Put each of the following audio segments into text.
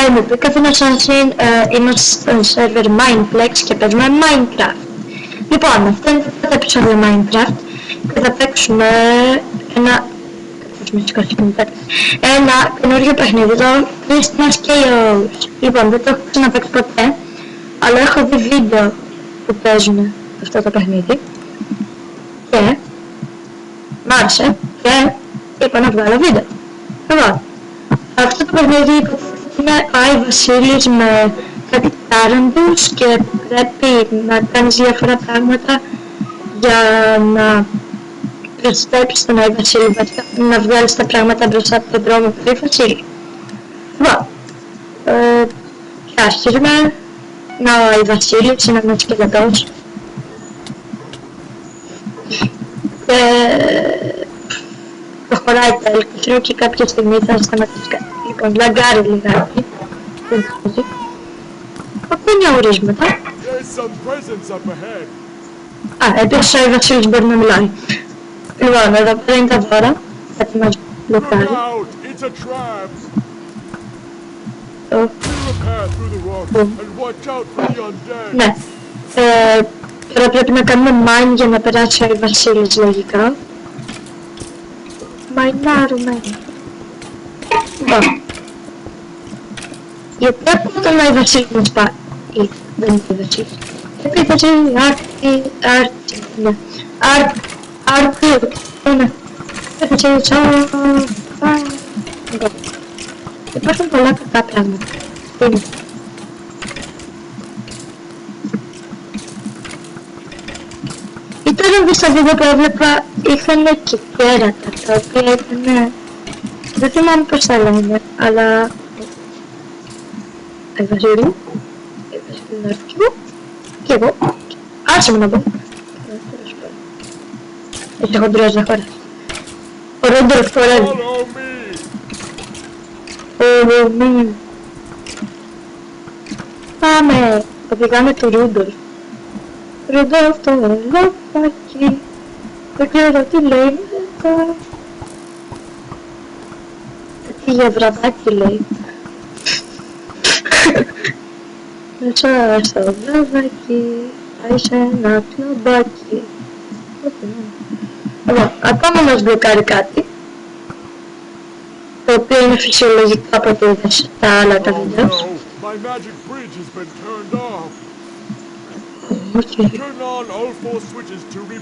μου πει καθένας είμαστε στο server Mineplex και παίζουμε Minecraft. Λοιπόν, αυτό είναι το πρώτο επεισόδιο Minecraft και θα παίξουμε ένα καινούργιο παιχνίδι, το Christmas Chaos. Λοιπόν, δεν το έχω ξαναπαίξει ποτέ, αλλά έχω δει βίντεο που παίζουν αυτό το παιχνίδι και μ' άρεσε και είπα να βγάλω βίντεο. Λοιπόν, αυτό το παιχνίδι είναι πάει Βασίλης με κάτι τάραντους και πρέπει να κάνεις διάφορα πράγματα για να προστατέψεις τον Άι Βασίλη, να βγάλεις τα πράγματα μπροστά από τον δρόμο του Άι Βασίλη. Λοιπόν, και αρχίζουμε να ο Άι Βασίλης είναι ένας σκελετός και προχωράει το ελκυθρό και κάποια στιγμή θα σταματήσει κάτι. Λοιπόν, λαγκάρει λιγάκι. Παπίνια ορίσματα. Α, επίσης ο Άι Βασίλης μπορεί να μιλάει. Λοιπόν, εδώ πέρα είναι τα δώρα. Κάτι μας μπλοκάρει. Ναι. Τώρα πρέπει να κάνουμε mine για να περάσει ο Άι Βασίλης λογικά. Μαϊνάρουμε. Λοιπόν. Γιατί ακούω τον Άι Βασίλη μας πάει. Δεν είναι Άι Βασίλης. Άι Βασίλη, υπάρχουν πολλά κακά πράγματα. Ήταν δει στα βίντεο που έβλεπα είχαν και κέρατα τα οποία ήταν... Δεν θυμάμαι πως τα λένε, αλλά... Άι Βασίλη, να έρθει και εγώ. Άσε μου να πω. Έχει χοντρός να χωράς. Ο Ρούντολφ χορεύει. Follow me. Πάμε. Οδηγάμε του Ρούντολφ. Ρούντολφ το λοπάκι. Δεν ξέρω τι λέει μετά. Τι για βραδάκι λέει. Μέσα στο βραδάκι. Πάει σε ένα κλαμπάκι. Λοιπόν, ακόμα μας μπλοκάρει κάτι το οποίο είναι φυσιολογικό από ό,τι είδες τα άλλα τα βίντεο.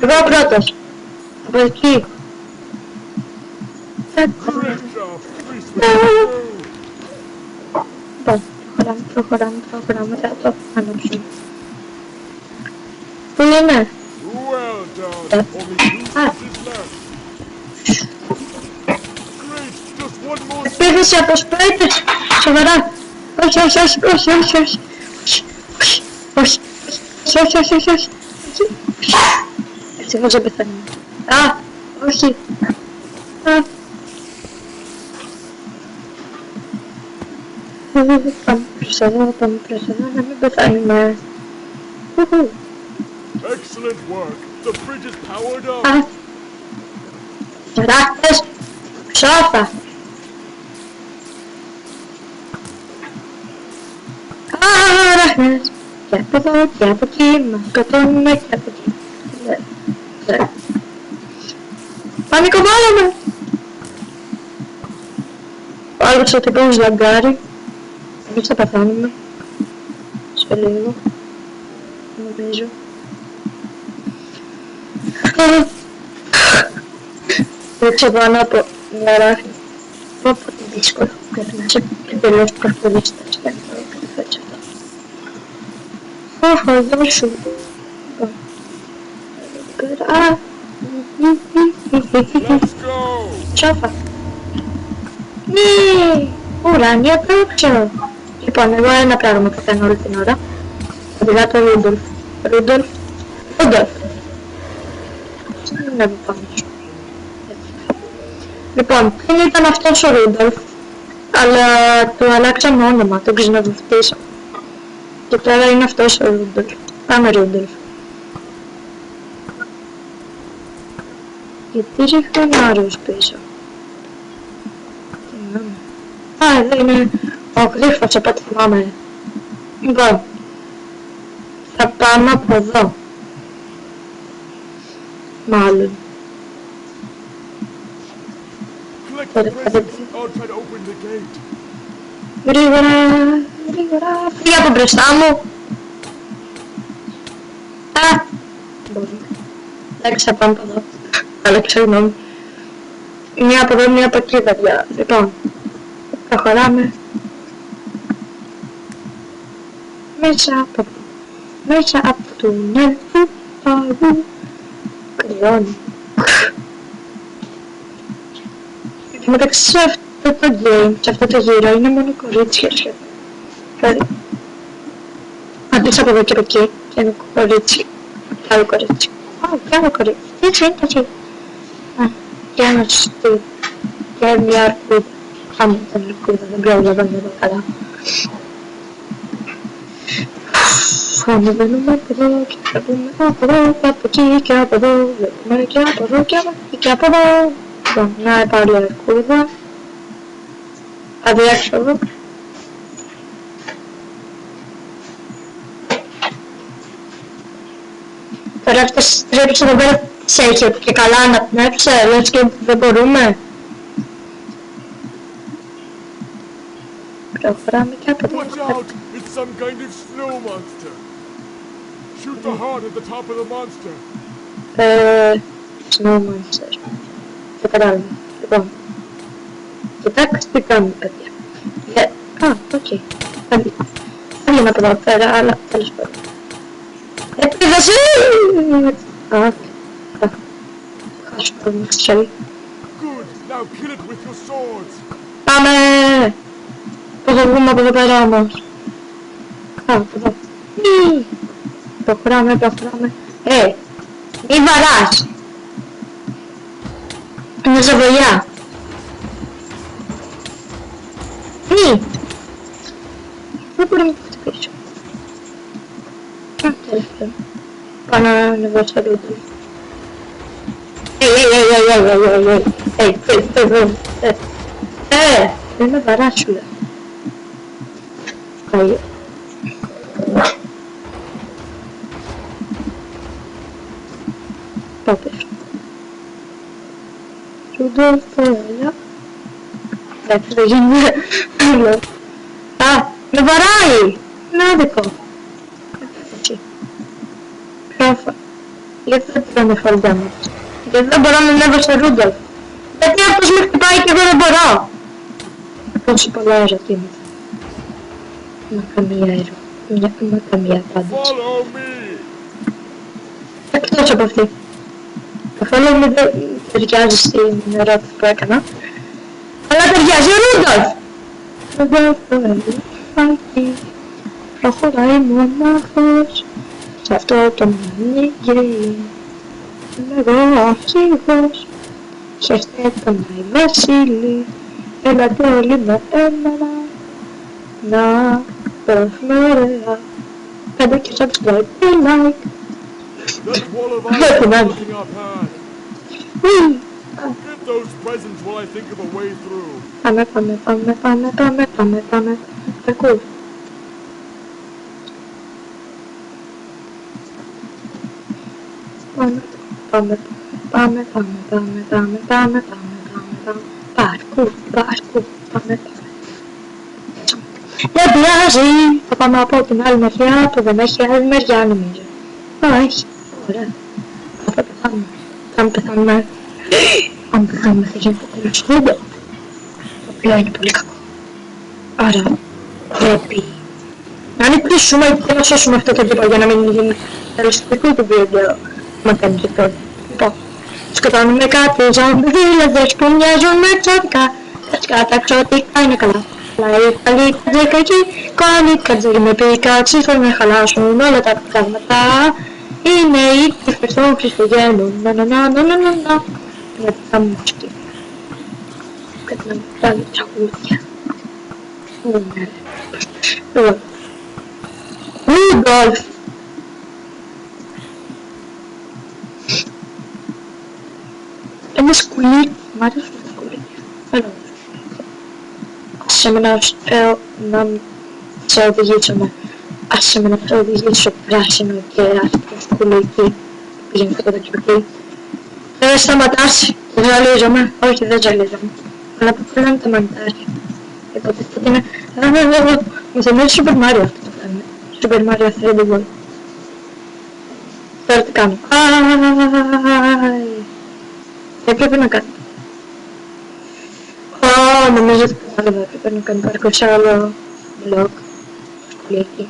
Εγώ πρώτος. Από εκεί. Προχωράμε, θα το ανάψουμε. Πού είναι? Επίθεση από σπρέιτες, σοβαρά. Όχι. Ευτυχώς δεν πεθαίνει. Α, όχι. Πάμε προς εδώ, να μην πεθάνουμε. Excellent work. The bridge is powered up. Ράκτες, ψόφα. Ράχνες. Και από εδώ και από εκεί, μας σκοτώνουμε και από εκεί. Πανικοβάλλομαι. Ο άλλος ο τύπος λαγκάρει. Εμείς θα πεθάνουμε. Σε λίγο. Νομίζω. Ρίξω πάνω από μια ράχνη. Πω τι δύσκολο. Πρέπει να είσαι εντελώς προχωρίστας για να το καταφέρεις αυτό. Εδώ σου. Πέρα. Σόφα. Ναι. Ουράνια πρόξο. Λοιπόν, εγώ ένα πράγμα που κάνω όλη την ώρα. Οδηγά το Ρούντολφ. Να μην πάμε σου. Λοιπόν, δεν ήταν αυτός ο Ρούντολφ, αλλά του αλλάξαμε όνομα, τον ξαναβουφτίσαμε. Και τώρα είναι αυτός ο Ρούντολφ. Πάμε Ρούντολφ. Γιατί ρίχνουν άρρους πίσω. Α, εδώ είναι Ο γρίφος από ό,τι θυμάμαι. Λοιπόν, θα πάμε από εδώ. Μάλλον. Collect the presents. I'll try to open the gate. Γρήγορα, γρήγορα. Φύγε από μπροστά μου. Α! Εντάξει, θα πάμε από εδώ. Αλλά συγγνώμη. Μία από εδώ, μία από εκεί, παιδιά. Λοιπόν, προχωράμε. Μέσα από το νεύρο παγού. Κρυώνει. Μεταξύ σε αυτό το game, σε αυτό το γύρο, είναι μόνο κορίτσια σχεδόν. Δηλαδή, αντίς από εδώ και από εκεί, και είναι κορίτσι. Κι άλλο κορίτσι. Κι άλλο κορίτσι. Τι είναι έτσι. Και ένα στυλ. Και μια αρκούδα. Άμα ήταν αρκούδα, δεν πρόλαβαν εδώ καλά. Ανεβαίνουμε από εδώ και βλέπουμε από εδώ, από εκεί και από εδώ, βλέπουμε και από εδώ και από εκεί και από εδώ. Λοιπόν, να πάλι αρκούδα. Αδιέξοδο. Τώρα αυτές τις τρύπες εδώ πέρα τις έχει και καλά να πνεύσε, λες και δεν μπορούμε. Προχωράμε και από εδώ. Watch out! It's some kind of snow monster. Shoot the heart at the top of the monster. Snow monster. Δεν κατάλαβα. Λοιπόν. Κοιτάξτε τι κάνουμε, παιδιά. Οκ. Έβγαινα από εδώ πέρα, αλλά τέλος πάντων. Επίδοση! Χάσουμε το μαξιάλι. Good. Now kill it with your swords. Πάμε! Πώς θα βγούμε από εδώ πέρα όμως. Από εδώ. Προχωράμε. Μη βαράς! Είναι ζαβολιά. Μη! Δεν μπορούμε να χτυπήσω. Τελευταίο. Πάω να ανεβώ στο ρούδι. Δεν με βαράσουλα. Καλή. Πάω πίσω. Ρούντολφ, έλα. Εντάξει, δεν γίνεται. Με βαράει! Είναι άδικο. Έτσι. Πρόφα. Γιατί δεν τρώνε fall damage. Γιατί δεν μπορώ να ανέβω στο Ρούντολφ. Γιατί αυτός με χτυπάει και εγώ δεν μπορώ. Τόσο πολλά ερωτήματα. Μα καμία απάντηση. Εκτός από αυτή. Το follow me δεν ταιριάζει στην ερώτηση που έκανα. Αλλά ταιριάζει ο Ρούντολφ! Ρούντολφ το ελεφάκι προχωράει μονάχος σε αυτό το μανίκι. Είμαι εγώ ο αρχηγός, χαίρετε τον Άι Βασίλη. Έλατε όλοι με εμένα να περάσουμε ωραία. 5 και subscribe και like. That wall of ice is blocking our path. Get those presents while I think of a way through. Πάμε. Ακούς. Πάμε. Παρκού. Πάμε. Δεν πειράζει. Θα πάμε από την άλλη μεριά που δεν έχει άλλη μεριά νομίζω. Έχει. Ωραία. Θα πεθάνουμε. Αν πεθάνουμε θα γίνει το σχόλιο. Το οποίο είναι πολύ κακό. Άρα πρέπει να νικήσουμε και να σώσουμε αυτό το τύπο για να μην γίνει τέλος του βίντεο. Μα κάνει και πρώτα. Λοιπόν, σκοτώνουμε κάτι ζόμπι βίλαδες που μοιάζουν με εξώτικα. Τα εξώτικα είναι καλά. Αλλά η καλή κατζέκακη, καλή κατζέκη με πικάτσι θα με χαλάσουν όλα τα πράγματα. Είναι οι τύφες των Χριστουγέννων. Να. Γιατί θα μου σκύψει. Πρέπει να μου πάλι τραγούδια. Ρούντολφ! Ένα σκουλί. Μ' αρέσουν τα σκουλίκια. Άσε με να να σε οδηγήσουμε. Άσε με να σε οδηγήσω πράσινο και άσπρο σκούλο εκεί. Πήγαινε το κοντακιπτή. Δεν σταματάς, ζαλίζομαι. Όχι, δεν ζαλίζομαι. Αλλά που φέρνανε τα μανιτάρια. Και τότε αυτό είναι... Μου θυμίζει Super Mario αυτό το πράγμα. Super Mario 3D World. Τώρα τι κάνω. Δεν πρέπει να κάνω. Νομίζω ότι κατάλαβα. Πρέπει να κάνω παρκώ σε άλλο blog. Σχολείο εκεί.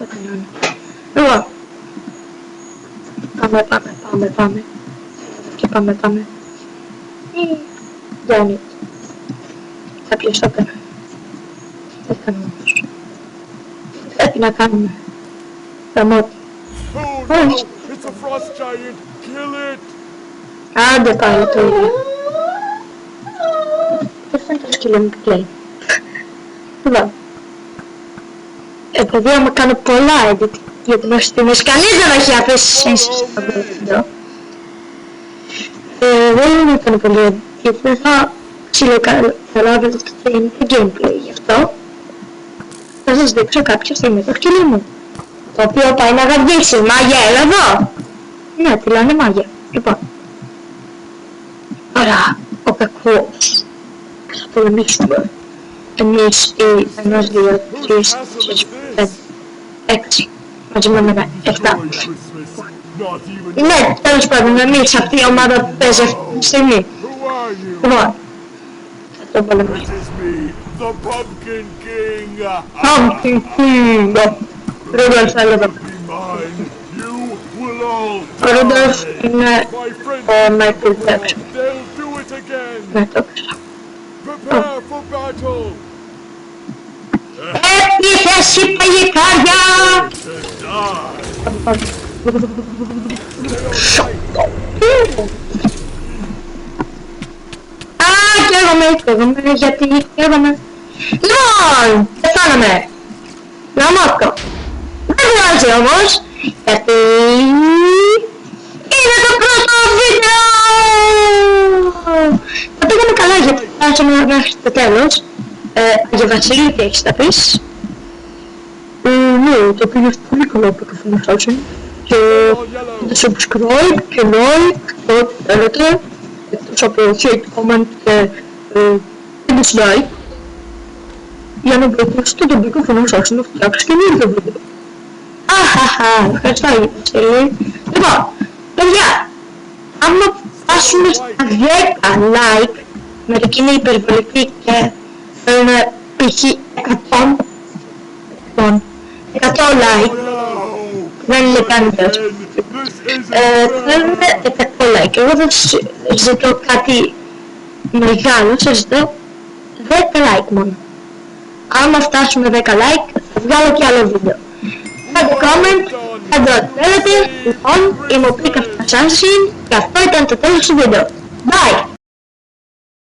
Ό,τι να είναι. Λοιπόν. Πάμε. Και πάμε. Γιάννη. Θα πιέσω πέρα. Τι κάνουμε όμως. Πρέπει να κάνουμε. Τα μότι. Oh no! It's a frost giant! Kill it! Άντε πάλι το ίδιο. Πώς είναι το σκύλο μου που κλαίει. Λοιπόν. Επειδή άμα κάνω πολλά edit για την ως στιγμής, κανείς δεν έχει αφήσει σύνσεις στο βίντεο. Δεν ήταν πολύ edit, γιατί δεν θα ψιλοκαλάβετε το είναι το gameplay. Γι' αυτό θα σας δείξω κάποια στιγμή το σκύλο μου. Το οποίο πάει να γαβγίσει. Μάγια, έλα εδώ! Ναι, τη λένε μάγια. Λοιπόν. Άρα, ο κακός. Θα πολεμήσουμε. Εμείς οι 1, 2, 3, 4, 5, 6. Μαζί με εμένα, 7. Ναι, τέλος πάντων, εμείς αυτή η ομάδα που παίζει αυτή τη στιγμή. Λοιπόν. Θα το πολεμήσουμε. The Pumpkin King! Pumpkin King! Ρούντολφ έλεγα. Ο Ρούντολφ είναι ο Μάικλ Τζάκσον. Ναι, το ξέρω. Επίθεση παλικάρια! Καίγομαι, γιατί καίγομαι. Λοιπόν, πεθάναμε. Λαμόκο. Δεν βγάζει όμως, γιατί είναι το πρώτο βίντεο! Θα πήγαμε καλά γιατί φτάσαμε μέχρι το τέλος. Για Βασίλη, τι έχεις να πεις? Ναι, το πήγες πολύ καλά από το φωνασάσιν. Και subscribe και like και ό,τι θέλετε. Εκτός από hate, comment και dislike. Για να βοηθήσετε τον πίκο φωνασάσιν να φτιάξει καινούργιο βίντεο. Αχαχα, ευχαριστώ Βασίλη. Λοιπόν, παιδιά, άμα φτάσουμε στα 10 like, μερικοί είναι υπερβολικοί και θέλουν π.χ. 100 like, δεν είναι καν τόσο. Θέλουν 100 like, εγώ δεν ζητώ κάτι μεγάλο, σας ζητώ 10 like μόνο. Άμα φτάσουμε 10 like, θα βγάλω και άλλο βίντεο. Κάντε comment, κάντε ό,τι θέλετε. Λοιπόν, είμαι ο Πίκα Assassin και αυτό ήταν το τέλος του βίντεο. Bye!